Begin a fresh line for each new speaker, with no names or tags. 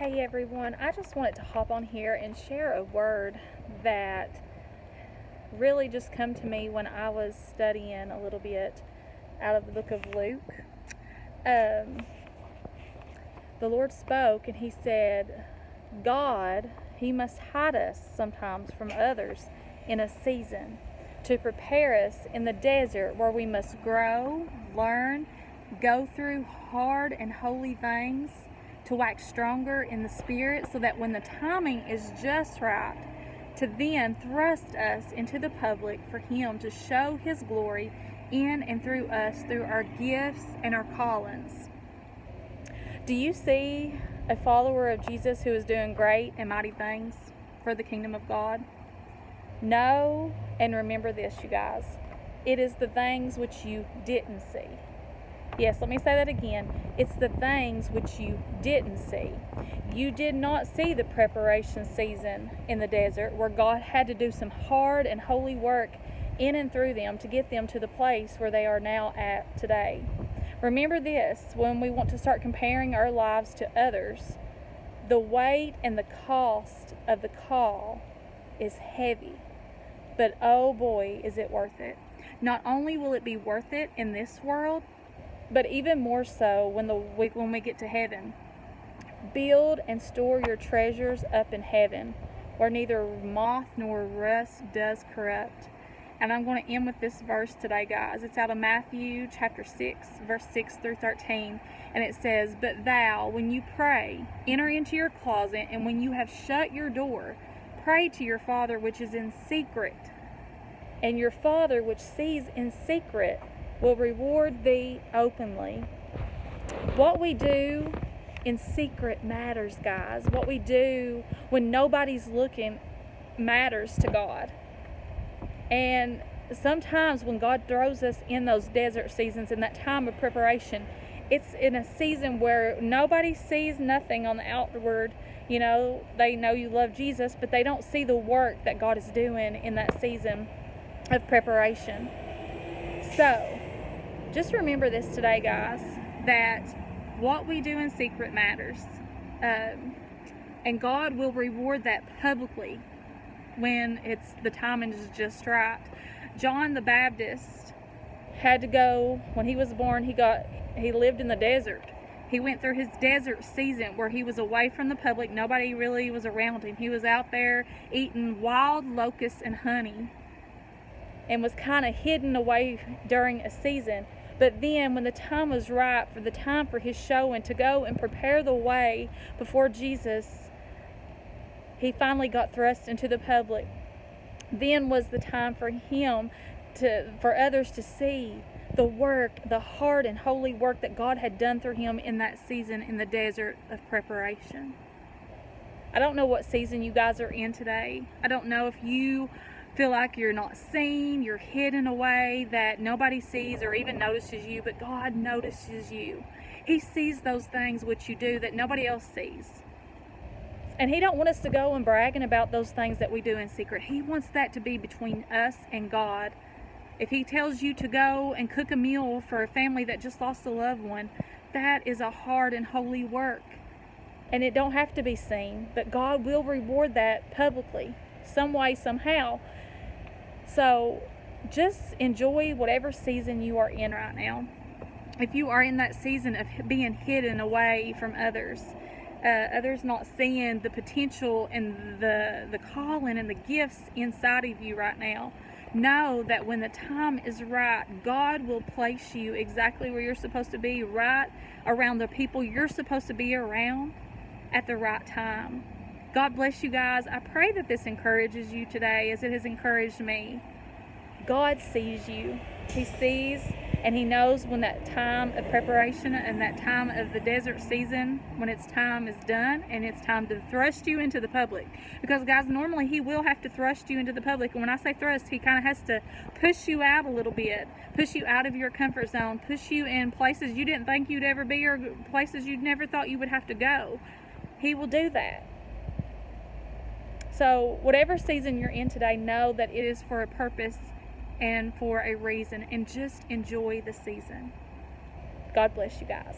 Hey everyone, I just wanted to hop on here and share a word that really just come to me when I was studying a little bit out of the book of Luke. Um, the Lord spoke and He said, God, He must hide us sometimes from others in a season to prepare us in the desert where we must grow, learn, go through hard and holy things to wax stronger in the spirit, so that when the timing is just right, to then thrust us into the public for Him to show His glory in and through us through our gifts and our callings. Do you see a follower of Jesus who is doing great and mighty things for the kingdom of God? Know and remember this, you guys. It is the things which you didn't see. Yes, let me say that again. It's the things which you didn't see. You did not see the preparation season in the desert where God had to do some hard and holy work in and through them to get them to the place where they are now at today. Remember this, when we want to start comparing our lives to others, the weight and the cost of the call is heavy. But oh boy, is it worth it. Not only will it be worth it in this world, but even more so when we get to heaven. Build and store your treasures up in heaven, where neither moth nor rust does corrupt. And I'm going to end with this verse today, guys. It's out of Matthew chapter 6, verse 6 through 13. And it says, "But thou, when you pray, enter into your closet, and when you have shut your door, pray to your Father which is in secret. And your Father which sees in secret will reward thee openly." What we do in secret matters, guys. What we do when nobody's looking matters to God. And sometimes when God throws us in those desert seasons, in that time of preparation, it's in a season where nobody sees nothing on the outward. You know, they know you love Jesus, but they don't see the work that God is doing in that season of preparation. So, just remember this today, guys, that what we do in secret matters. And God will reward that publicly when the timing is just right. John the Baptist had to go, when he was born, he lived in the desert. He went through his desert season where he was away from the public. Nobody really was around him. He was out there eating wild locusts and honey and was kind of hidden away during a season. But then when the time was right for the time for his showing to go and prepare the way before Jesus, he finally got thrust into the public. Then was the time for him for others to see the work, the hard and holy work that God had done through him in that season in the desert of preparation. I don't know what season you guys are in today. I don't know if you feel like you're not seen, you're hidden away, that nobody sees or even notices you, but God notices you. He sees those things which you do that nobody else sees. And He don't want us to go and bragging about those things that we do in secret. He wants that to be between us and God. If He tells you to go and cook a meal for a family that just lost a loved one, that is a hard and holy work. And it don't have to be seen, but God will reward that publicly, some way, somehow. So just enjoy whatever season you are in right now. If you are in that season of being hidden away from others not seeing the potential and the calling and the gifts inside of you right now, know that when the time is right, God will place you exactly where you're supposed to be, right around the people you're supposed to be around at the right time. God bless you guys. I pray that this encourages you today as it has encouraged me. God sees you. He sees and He knows when that time of preparation and that time of the desert season, when its time is done and it's time to thrust you into the public. Because guys, normally He will have to thrust you into the public. And when I say thrust, He kind of has to push you out a little bit, push you out of your comfort zone, push you in places you didn't think you'd ever be or places you never thought you would have to go. He will do that. So whatever season you're in today, know that it is for a purpose and for a reason, and just enjoy the season. God bless you guys.